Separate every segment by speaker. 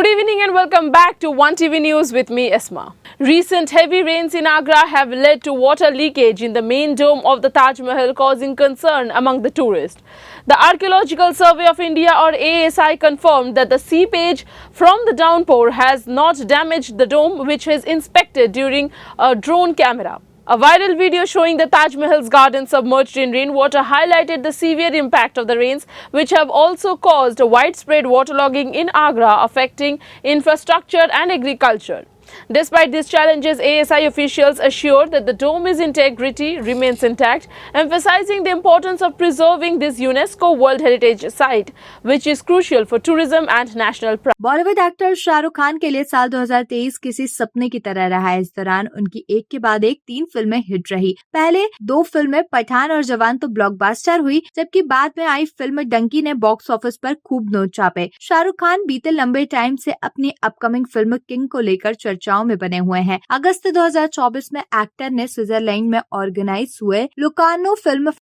Speaker 1: Good evening and welcome back to 1TV News with me, Esma. Recent heavy rains in Agra have led to water leakage in the main dome of the Taj Mahal, causing concern among the tourists. The Archaeological Survey of India, or ASI, confirmed that the seepage from the downpour has not damaged the dome, which is inspected during a drone camera. A viral video showing the Taj Mahal's garden submerged in rainwater highlighted the severe impact of the rains, which have also caused widespread waterlogging in Agra, affecting infrastructure and agriculture. Despite these challenges, ASI officials assured that the dome's integrity remains intact, emphasizing the importance of preserving this UNESCO World Heritage Site, which is crucial for tourism and national pride.
Speaker 2: Bollywood actor Shahrukh Khan के लिए साल 2023 किसी सपने की तरह रहा है। इस दौरान उनकी एक के बाद एक 3 फिल्में हिट रही। पहले 2 फिल्में पठान और जवान तो ब्लॉकबस्टर हुई, जबकि बाद में आई फिल्म डंकी ने बॉक्स ऑफिस पर खूब नोट छापे। शाहरुख खान बीते लंबे टाइम से अपनी अपकमिंग फिल्म किंग को लेकर चर्चाओं में बने हुए हैं। अगस्त 2024 में एक्टर ने स्विट्जरलैंड में ऑर्गेनाइज हुए Locarno film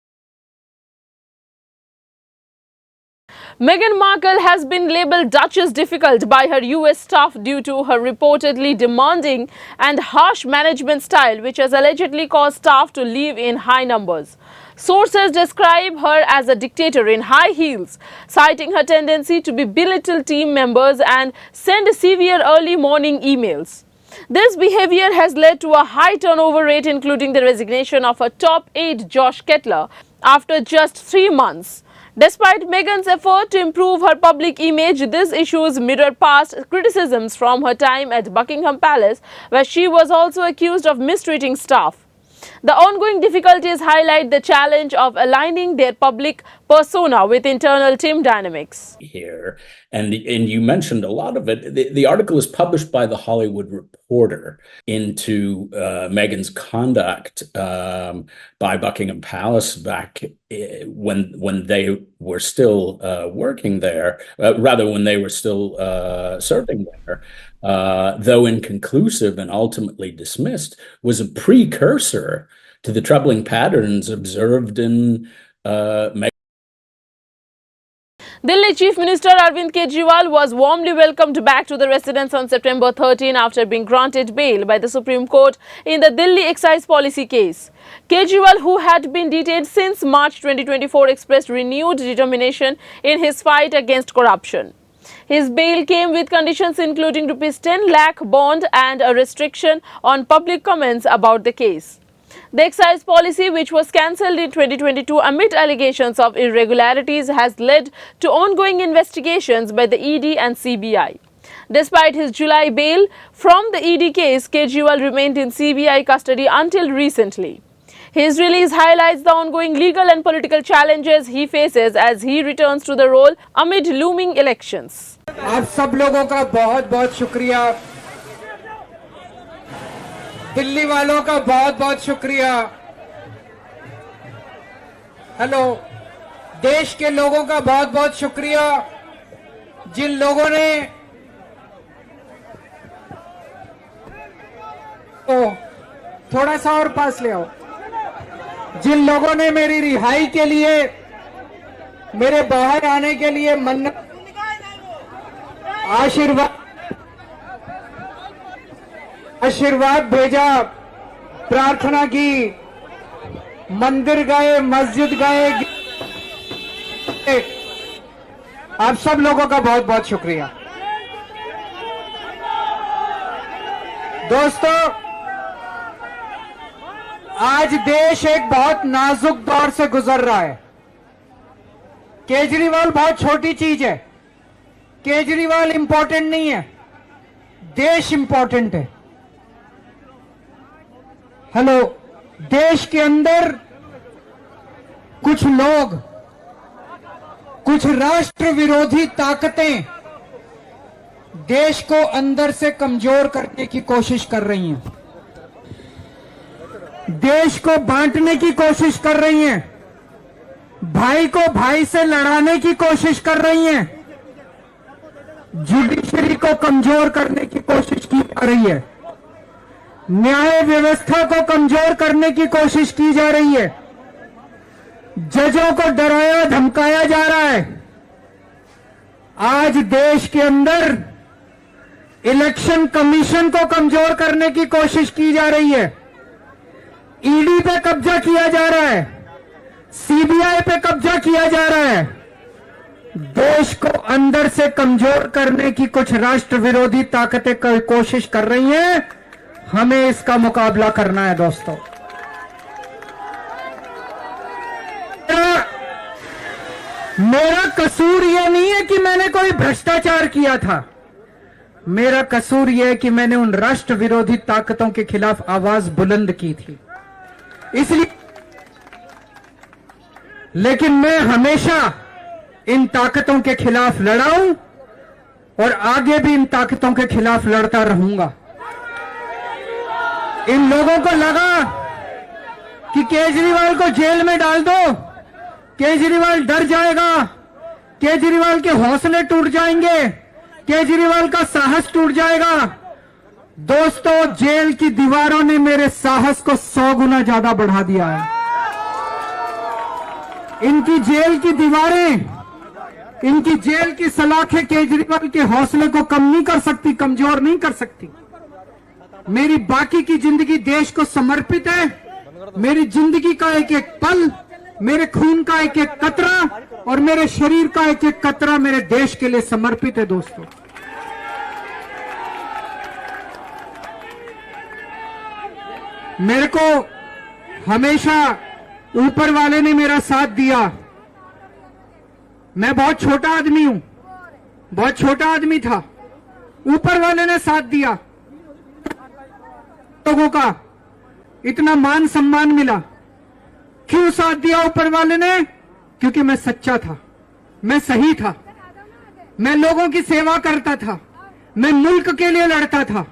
Speaker 1: Meghan Markle has been labeled Duchess difficult by her US staff due to her reportedly demanding and harsh management style, which has allegedly caused staff to leave in high numbers. Sources describe her as a dictator in high heels, citing her tendency to belittle team members and send severe early morning emails. This behavior has led to a high turnover rate, including the resignation of her top aide Josh Kettler after just 3 months. Despite Meghan's effort to improve her public image, these issues mirror past criticisms from her time at Buckingham Palace, where she was also accused of mistreating staff. The ongoing difficulties highlight the challenge of aligning their public persona with internal team dynamics.
Speaker 3: Here, and you mentioned a lot of it. The article is published by The Hollywood Reporter into Meghan's conduct by Buckingham Palace back when they were still working there, rather when they were still serving there. Though inconclusive and ultimately dismissed, was a precursor to the troubling patterns observed in Meghan.
Speaker 1: Delhi Chief Minister Arvind Kejriwal was warmly welcomed back to the residence on September 13 after being granted bail by the Supreme Court in the Delhi excise policy case. Kejriwal, who had been detained since March 2024, expressed renewed determination in his fight against corruption. His bail came with conditions including ₹10 lakh bond and a restriction on public comments about the case. The excise policy, which was cancelled in 2022 amid allegations of irregularities, has led to ongoing investigations by the ED and CBI. Despite his July bail from the ED case, Kejriwal remained in CBI custody until recently. His release highlights the ongoing legal and political challenges he faces as he returns to the role amid looming elections.
Speaker 4: आप सब लोगों का बहुत बहुत शुक्रिया, दिल्ली वालों का बहुत बहुत शुक्रिया, हेलो, देश के लोगों का बहुत बहुत शुक्रिया, जिन लोगों ने थोड़ा सा और पास ले आओ, जिन लोगों ने मेरी रिहाई के लिए, मेरे बाहर आने के लिए मन्नत, आशीर्वाद भेजा, प्रार्थना की, मंदिर गए, मस्जिद गए, आप सब लोगों का बहुत बहुत शुक्रिया। दोस्तों, आज देश एक बहुत नाजुक दौर से गुजर रहा है। केजरीवाल बहुत छोटी चीज है, केजरीवाल इंपॉर्टेंट नहीं है, देश इंपॉर्टेंट है। हेलो, देश के अंदर कुछ लोग, कुछ राष्ट्र विरोधी ताकतें देश को अंदर से कमजोर करने की कोशिश कर रही हैं, देश को बांटने की कोशिश कर रही हैं, भाई को भाई से लड़ाने की कोशिश कर रही हैं, जुडिशरी को कमजोर करने की कोशिश की जा रही है, न्याय व्यवस्था को कमजोर करने की कोशिश की जा रही है, जजों को डराया धमकाया जा रहा है। आज देश के अंदर इलेक्शन कमीशन को कमजोर करने की कोशिश की जा रही है, ईडी पे कब्जा किया जा रहा है, सीबीआई पे कब्जा किया जा रहा है। देश को अंदर से कमजोर करने की कुछ राष्ट्र विरोधी ताकतें कोशिश कर रही हैं। हमें इसका मुकाबला करना है दोस्तों। मेरा कसूर यह नहीं है कि मैंने कोई भ्रष्टाचार किया था, मेरा कसूर यह है कि मैंने उन राष्ट्र विरोधी ताकतों के खिलाफ आवाज बुलंद की थी, इसलिए। लेकिन मैं हमेशा इन ताकतों के खिलाफ लड़ा हूं और आगे भी इन ताकतों के खिलाफ लड़ता रहूंगा। इन लोगों को लगा कि केजरीवाल को जेल में डाल दो, केजरीवाल डर जाएगा, केजरीवाल के हौसले टूट जाएंगे, केजरीवाल का साहस टूट जाएगा। दोस्तों, जेल की दीवारों ने मेरे साहस को 100 गुना ज्यादा बढ़ा दिया है। इनकी जेल की दीवारें, इनकी जेल की सलाखें केजरीवाल के हौसले को कम नहीं कर सकती, कमजोर नहीं कर सकती। मेरी बाकी की जिंदगी देश को समर्पित है। मेरी जिंदगी का एक एक पल, मेरे खून का एक एक कतरा और मेरे शरीर का एक एक कतरा मेरे देश के लिए समर्पित है दोस्तों। मेरे को हमेशा ऊपर वाले ने मेरा साथ दिया। मैं बहुत छोटा आदमी हूं, बहुत छोटा आदमी था, ऊपर वाले ने साथ दिया। लोगों का इतना मान सम्मान मिला। क्यों साथ दिया ऊपर वाले ने? क्योंकि मैं सच्चा था, मैं सही था, मैं लोगों की सेवा करता था, मैं मुल्क के लिए लड़ता था,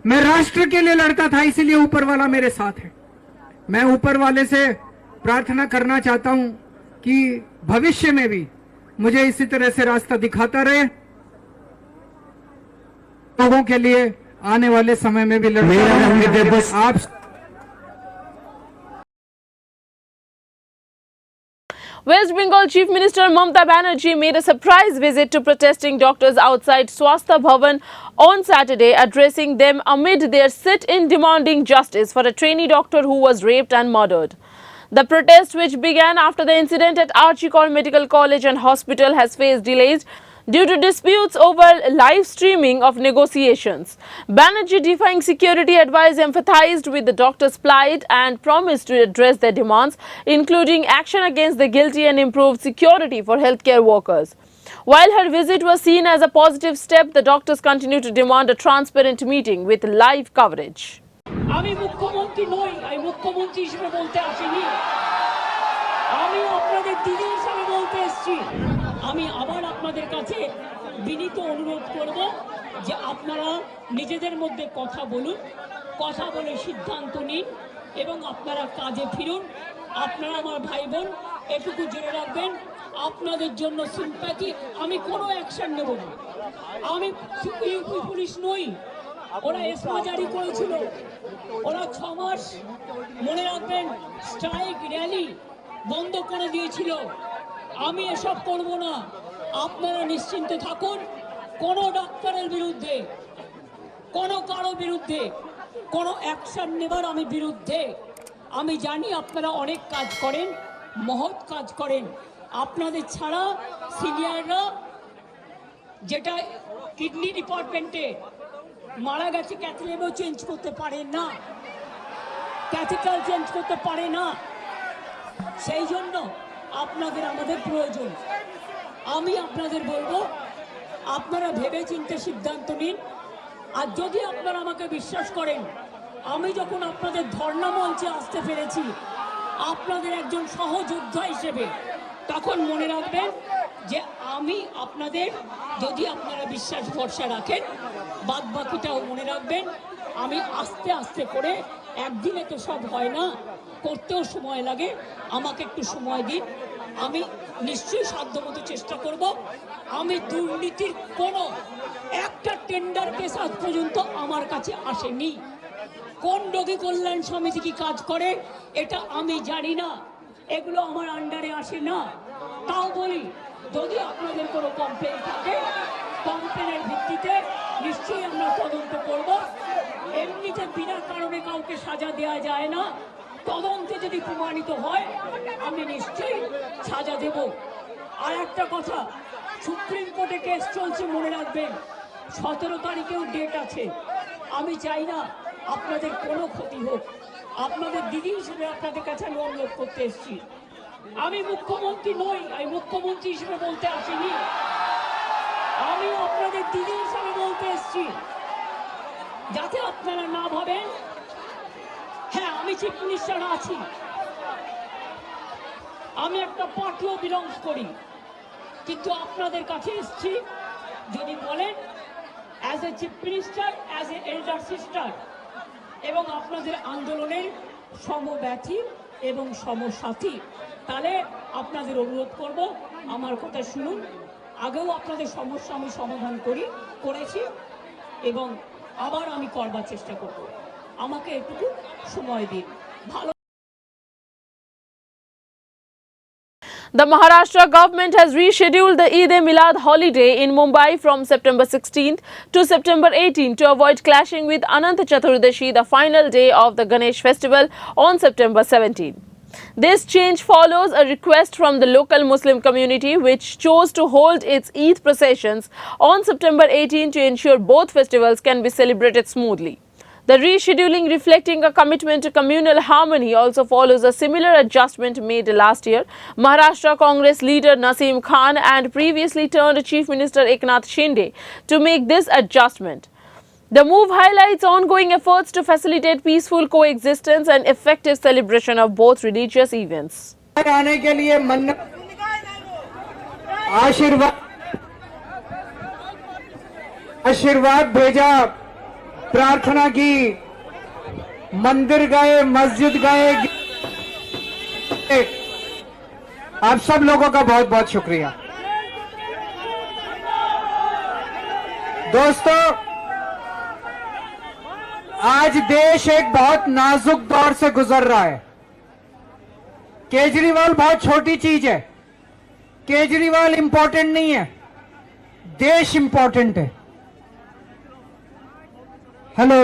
Speaker 4: मैं राष्ट्र के लिए लड़ता था, इसीलिए ऊपर वाला मेरे साथ है। मैं ऊपर वाले से प्रार्थना करना चाहता हूं कि भविष्य में भी मुझे इसी तरह से रास्ता दिखाता रहे, लोगों के लिए आने वाले समय में भी लड़ता आप।
Speaker 1: West Bengal Chief Minister Mamata Banerjee made a surprise visit to protesting doctors outside Swastha Bhavan on Saturday, addressing them amid their sit-in demanding justice for a trainee doctor who was raped and murdered. The protest, which began after the incident at Archie Call Medical College and Hospital, has faced delays due to disputes over live streaming of negotiations. Banerjee, defying security advice, empathized with the doctors' plight and promised to address their demands, including action against the guilty and improved security for healthcare workers. While her visit was seen as a positive step, the doctors continue to demand a transparent meeting with live coverage.
Speaker 5: আমি মুখ্যমন্ত্রী নই, আমি মুখ্যমন্ত্রী হিসেবে বলতে আসিনি, আমি আপনাদের দিদি হিসেবে বলতে এসেছি। আমি আবার আপনাদের কাছে বিনীত অনুরোধ করব যে আপনারা নিজেদের মধ্যে কথা বলুন, কথা বলে সিদ্ধান্ত নিন এবং আপনারা কাজে ফিরুন। আপনারা আমার ভাই বোন, এটুকু জেনে রাখবেন, আপনাদের জন্য সিম্প্যাথি, আমি কোনো অ্যাকশন নেব না। আমি ইউপি পুলিশ নই, ওরা এসমা জারি করেছিল, ওরা 6 মাস মনে রাখবেন স্ট্রাইক র্যালি বন্ধ করে দিয়েছিল। আমি এসব করব না, আপনারা নিশ্চিন্তে থাকুন। কোনো ডাক্তারের বিরুদ্ধে, কোনো কারো বিরুদ্ধে কোনো অ্যাকশন নেবার আমি বিরুদ্ধে। আমি জানি আপনারা অনেক কাজ করেন, মহৎ কাজ করেন। আপনাদের ছাড়া সিনিয়ররা, যেটা কিডনি ডিপার্টমেন্টে মারা গেছে, ক্যাথলেটও চেঞ্জ করতে পারে না, ক্যাথেটার চেঞ্জ করতে পারে না, সেই জন্য আপনাদের আমাদের প্রয়োজন। আমি আপনাদের বলবো, আপনারা ভেবে চিন্তে সিদ্ধান্ত নিন। আর যদি আপনারা আমাকে বিশ্বাস করেন, আমি যখন আপনাদের ধর্ণা মঞ্চে আসতে পেরেছি আপনাদের একজন সহযোদ্ধা হিসেবে, তখন মনে রাখবেন যে আমি আপনাদের, যদি আপনারা বিশ্বাস ভরসা রাখেন, বাদ বাকিটাও মনে রাখবেন। আমি আস্তে আস্তে করে, একদিনে তো সব হয় না, করতেও সময় লাগে, আমাকে একটু সময় দিন। আমি নিশ্চয়ই সাধ্যমতো চেষ্টা করব। আমি দুর্নীতির কোনো একটা টেন্ডার কেস আজ পর্যন্ত আমার কাছে আসেনি। কোন রোগী কল্যাণ সমিতি কি কাজ করে এটা আমি জানি না, এগুলো আমার আন্ডারে আসে না। তাও বলি, যদি আপনাদের কোনো কমপ্লেন থাকে কমপ্লেনের ভিত্তিতে নিশ্চয়ই আমরা তদন্ত করব। এমনিতে বিনা কারণে কাউকে সাজা দেওয়া যায় না। তদন্তে যদি প্রমাণিত হয় আমি নিশ্চয়ই সাজা দেব। আর একটা কথা, সুপ্রিম কোর্টে কেস চলছে, মনে রাখবেন 17 তারিখেও ডেট আছে। আমি চাই না আপনাদের কোনো ক্ষতি হোক। আপনাদের দিদি হিসেবে আপনাদের কাছে আমি অনুরোধ করতে এসেছি। আমি মুখ্যমন্ত্রী নই, আমি মুখ্যমন্ত্রী হিসেবে বলতে আসিনি, আমি আপনাদের দিদি হিসেবে বলতে এসেছি, যাতে আপনারা না ভাবেন হ্যাঁ আমি চিফ মিনিস্টার আছি। আমি একটা পার্টিও বিলংস করি, কিন্তু আপনাদের কাছে এসেছি যদি বলেন as a chief minister, as a elder sister, এবং আপনাদের আন্দোলনের সমব্যথী এবং সমসাথী, তাহলে আপনাদের অনুরোধ করব আমার কথা শুনুন। আগেও আপনাদের সমস্যা আমি সমাধান করেছি এবং আবার আমি করবার চেষ্টা করব। আমাকে একটু সময় দিন। ভালো।
Speaker 1: The Maharashtra government has rescheduled the Eid-e-Milad holiday in Mumbai from September 16th to September 18th to avoid clashing with Anant Chaturdashi, the final day of the Ganesh festival on September 17th. This change follows a request from the local Muslim community, which chose to hold its Eid processions on September 18 to ensure both festivals can be celebrated smoothly. The rescheduling, reflecting a commitment to communal harmony, also follows a similar adjustment made last year. Maharashtra Congress leader Naseem Khan and previously turned Chief Minister Eknath Shinde to make this adjustment. The move highlights ongoing efforts to facilitate peaceful coexistence and effective celebration of both religious events.
Speaker 4: आने के लिए मन्नत, आशीर्वाद भेजा, प्रार्थना की, मंदिर गए, मस्जिद गए। आप सब लोगों का बहुत बहुत शुक्रिया। दोस्तों, आज देश एक बहुत नाजुक दौर से गुजर रहा है। केजरीवाल बहुत छोटी चीज है, केजरीवाल इंपॉर्टेंट नहीं है, देश इंपॉर्टेंट है। हेलो,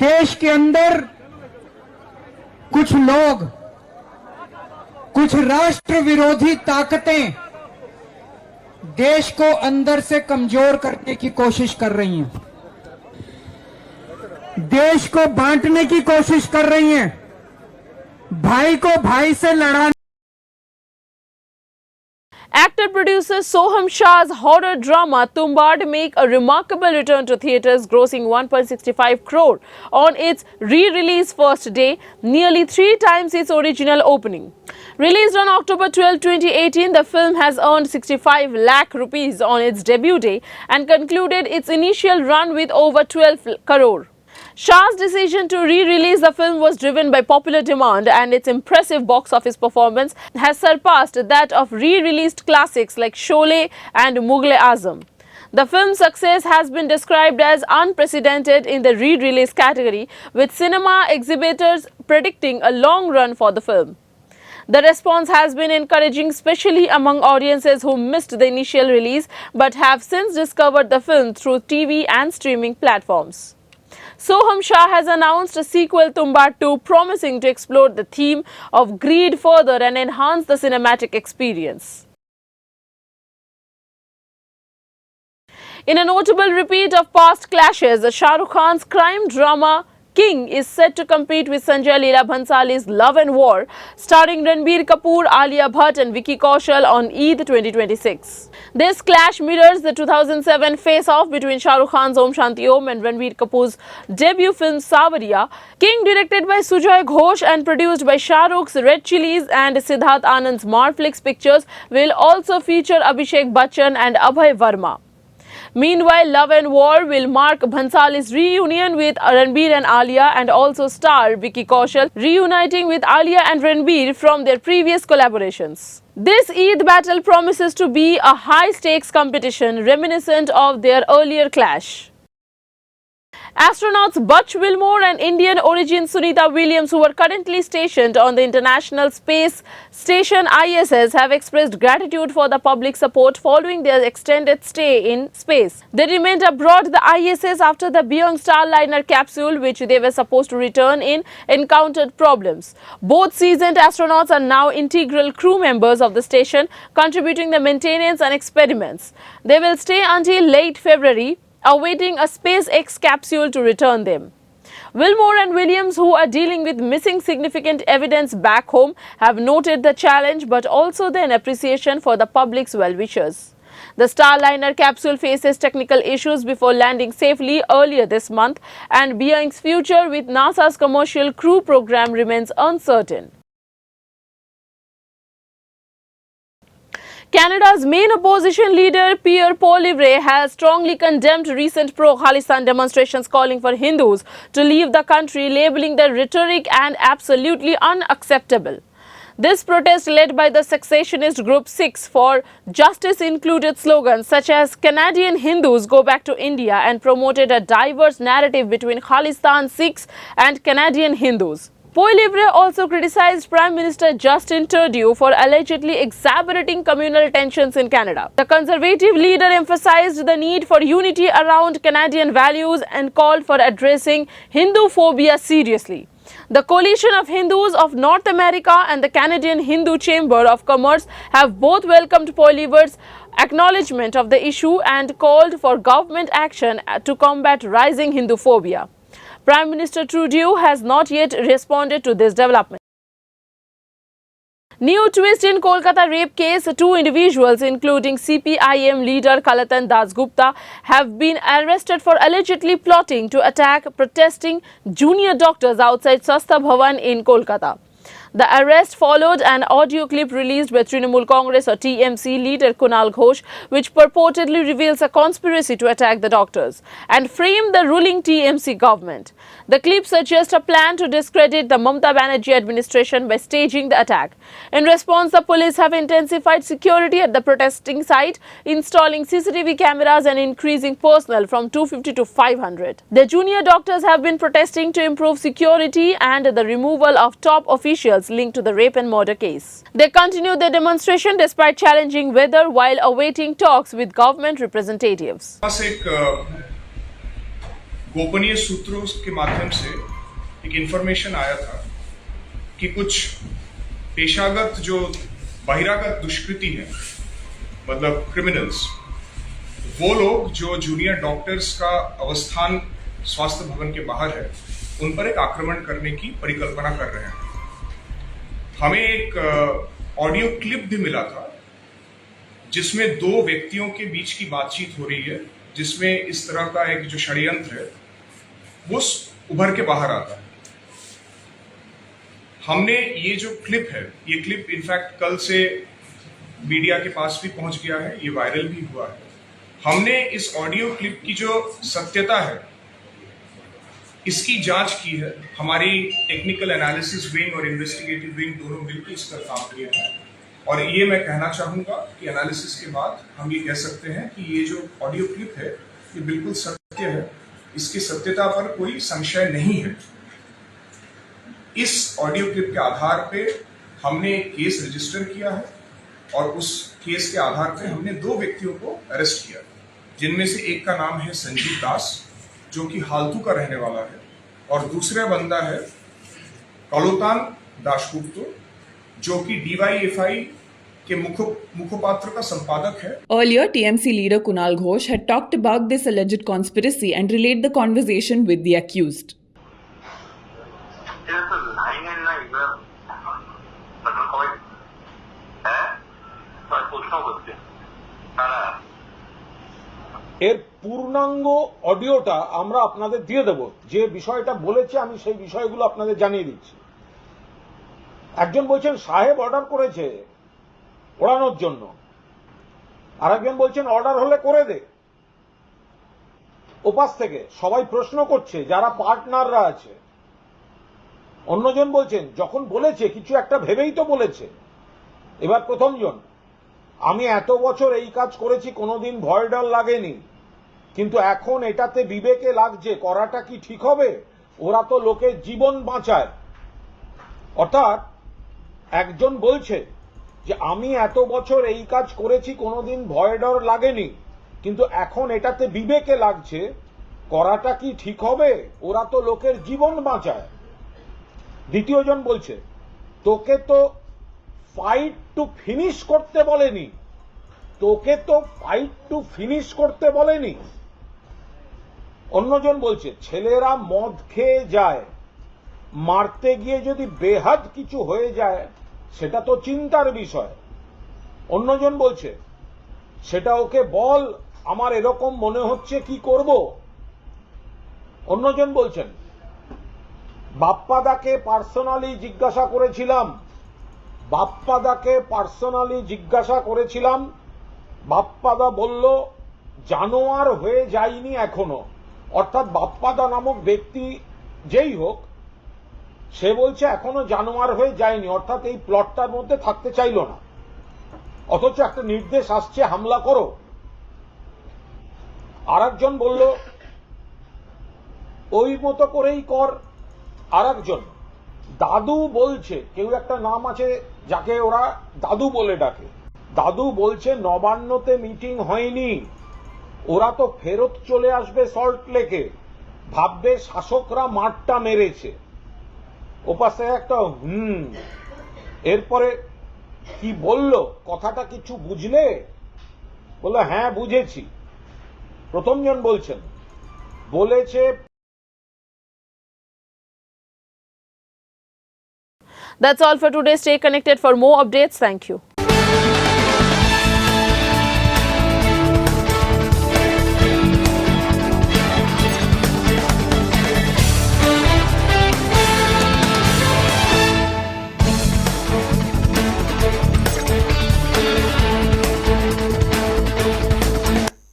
Speaker 4: देश के अंदर कुछ लोग, कुछ राष्ट्र विरोधी ताकतें देश को अंदर से कमजोर करने की कोशिश कर रही हैं, देश को बांटने की कोशिश कर रही हैं, भाई को भाई से लड़ाने।
Speaker 1: Actor-producer Soham Shah's horror drama Tumbad make a remarkable return to theatres, grossing 1.65 crore on its re-release first day, nearly 3 times its original opening. Released on October 12, 2018, the film has earned 65 lakh rupees on its debut day and concluded its initial run with over 12 crore. Shah's decision to re-release the film was driven by popular demand, and its impressive box office performance has surpassed that of re-released classics like Sholay and Mughal-e-Azam. The film's success has been described as unprecedented in the re-release category, with cinema exhibitors predicting a long run for the film. The response has been encouraging, especially among audiences who missed the initial release but have since discovered the film through TV and streaming platforms. Soham Shah has announced a sequel, Tumbad 2, promising to explore the theme of greed further and enhance the cinematic experience. In a notable repeat of past clashes, Shah Rukh Khan's crime drama King is set to compete with Sanjay Leela Bhansali's Love and War, starring Ranbir Kapoor, Alia Bhatt and Vicky Kaushal on Eid 2026. This clash mirrors the 2007 face-off between Shah Rukh Khan's Om Shanti Om and Ranbir Kapoor's debut film Saawariya. King, directed by Sujoy Ghosh and produced by Shah Rukh's Red Chillies and Siddharth Anand's Marflix Pictures, will also feature Abhishek Bachchan and Abhay Verma. Meanwhile, Love and War will mark Bhansali's reunion with Ranbir and Alia, and also star Vicky Kaushal reuniting with Alia and Ranbir from their previous collaborations. This Eid battle promises to be a high-stakes competition reminiscent of their earlier clash. Astronauts Butch Wilmore and Indian origin Sunita Williams, who are currently stationed on the International Space Station ISS, have expressed gratitude for the public support following their extended stay in space. They remained aboard the ISS after the Boeing Starliner capsule, which they were supposed to return in, encountered problems. Both seasoned astronauts are now integral crew members of the station, contributing the maintenance and experiments. They will stay until late February, awaiting a SpaceX capsule to return them. Wilmore and Williams, who are dealing with missing significant evidence back home, have noted the challenge but also their appreciation for the public's well-wishers. The Starliner capsule faces technical issues before landing safely earlier this month, and Boeing's future with NASA's commercial crew program remains uncertain. Canada's main opposition leader Pierre Poilievre has strongly condemned recent pro-Khalistan demonstrations calling for Hindus to leave the country, labeling the rhetoric and absolutely unacceptable. This protest, led by the secessionist group Sikhs for Justice, included slogans such as "Canadian Hindus go back to India" and promoted a diverse narrative between Khalistan Sikhs and Canadian Hindus. Poilievre also criticized Prime Minister Justin Trudeau for allegedly exacerbating communal tensions in Canada. The Conservative leader emphasized the need for unity around Canadian values and called for addressing Hinduphobia seriously. The Coalition of Hindus of North America and the Canadian Hindu Chamber of Commerce have both welcomed Poilievre's acknowledgement of the issue and called for government action to combat rising Hinduphobia. Prime Minister Trudeau has not yet responded to this development. New twist in Kolkata rape case. Two individuals, including CPIM leader Kalatan Dasgupta, have been arrested for allegedly plotting to attack protesting junior doctors outside Sastha Bhavan in Kolkata. The arrest followed an audio clip released by Trinamool Congress or TMC leader Kunal Ghosh, which purportedly reveals a conspiracy to attack the doctors and frame the ruling TMC government. The clip suggests a plan to discredit the Mamata Banerjee administration by staging the attack. In response, the police have intensified security at the protesting site, installing CCTV cameras and increasing personnel from 250 to 500. The junior doctors have been protesting to improve security and the removal of top officials linked to the rape and murder case. They continue their demonstration despite challenging weather while awaiting talks with government representatives.
Speaker 6: गोपनीय सूत्रों के माध्यम से एक information आया था कि कुछ पेशागत जो बहिरागत दुष्कृति है, मतलब क्रिमिनल्स, वो लोग जो जूनियर डॉक्टर्स का अवस्थान स्वास्थ्य भवन के बाहर है, उन पर एक आक्रमण करने की परिकल्पना कर रहे हैं। हमें एक ऑडियो क्लिप भी मिला था जिसमें दो व्यक्तियों के बीच की बातचीत हो रही है, जिसमें इस तरह का एक जो षड्यंत्र है वो उभर के बाहर आता है। हमने ये जो क्लिप है, ये क्लिप इनफैक्ट कल से मीडिया के पास भी पहुंच गया है, ये वायरल भी हुआ है। हमने इस ऑडियो क्लिप की जो सत्यता है इसकी जांच की है। हमारी टेक्निकल एनालिसिस विंग और इन्वेस्टिगेटिव विंग दोनों मिलकर इस पर काम किया है, और ये मैं कहना चाहूंगा कि एनालिसिस के बाद हम ये कह सकते हैं कि ये जो ऑडियो क्लिप है ये बिल्कुल सत्य है, इसकी सत्यता पर कोई संशय नहीं है। इस ऑडियो क्लिप के आधार पे हमने एक केस रजिस्टर किया है और उस केस के आधार पे हमने दो व्यक्तियों को अरेस्ट किया, जिनमें से एक का नाम है संजीव दास, जो कि हालतू का रहने वाला है, और दूसरा बंदा है कलोतान दासगुप्ता, जो कि DYFI के मुखपात्र का संपादक है।
Speaker 7: Earlier, TMC leader Kunal Ghosh had talked about this alleged conspiracy and relayed the conversation with the accused.
Speaker 8: এর পূর্ণাঙ্গ অডিওটা আমরা আপনাদের দিয়ে দেব। যে বিষয়টা বলেছে আমি সেই বিষয়গুলো আপনাদের জানিয়ে দিচ্ছি। একজন বলছেন সাহেব অর্ডার করেছে ওড়ানোর জন্য, আরেকজন বলছেন অর্ডার হলে করে দে। ওপাশ থেকে সবাই প্রশ্ন করছে যারা পার্টনাররা আছে, অন্যজন বলছেন যখন বলেছে কিছু একটা ভেবেই তো বলেছে। এবার প্রথমজন, আমি এত বছর এই কাজ করেছি কোনোদিন ভয় ডর লাগেনি, কিন্তু এখন এটাতে বিবেকে লাগছে করাটা কি ঠিক হবে? ওরা তো লোকের জীবন বাঁচায়। অর্থাৎ একজন বলছে যে আমি এত বছর এই কাজ করেছি, কোনোদিন ভয় ডর লাগেনি, কিন্তু এখন এটাতে বিবেকে লাগছে করাটা কি ঠিক হবে? ওরা তো লোকের জীবন বাঁচায়। দ্বিতীয় জন বলছে তোকে তো ফাইট টু ফিনিশ করতে বলেনি, তোকে তো ফাইট টু ফিনিশ করতে বলেনি। অন্যজন বলছে ছেলেরা মদ খেয়ে যায়, মারতে গিয়ে যদি বেহাদ কিছু হয়ে যায় সেটা তো চিন্তার বিষয়। অন্যজন বলছে সেটা ওকে বল, আমার এরকম মনে হচ্ছে, কি করব। অন্যজন বলছেন বাপ্পাদাকে পার্সোনালি জিজ্ঞাসা করেছিলাম, বাপ্পাদা বলল জানোয়ার হয়ে যায়নি এখনো। অর্থাৎ বাপ্পাদা নামক ব্যক্তি যেই হোক, সে বলছে এখনো জানোয়ার হয়ে যায়নি, অর্থাৎ এই প্লটটার মধ্যে থাকতে চাইল না। অথচ একটা নির্দেশ আসছে হামলা করো। আরেকজন বলল ওই মতো করেই কর। আরেকজন দাদু বলছে, কেউ একটা নাম আছে যাকে ওরা দাদু বলে ডাকে, দাদু বলছে নবান্নতে মিটিং হয়নি, ওরা তো ফেরত চলে আসবে সল্ট লেকে, ভাববে শাসকরা মাঠটা মেরেছে। ওপাশে একটা এরপরে কি বলল, কথাটা কিছু বুঝলে? বললো হ্যাঁ বুঝেছি। প্রথমজন বলছেন বলেছে
Speaker 1: That's all for today. Stay connected for more updates. Thank you.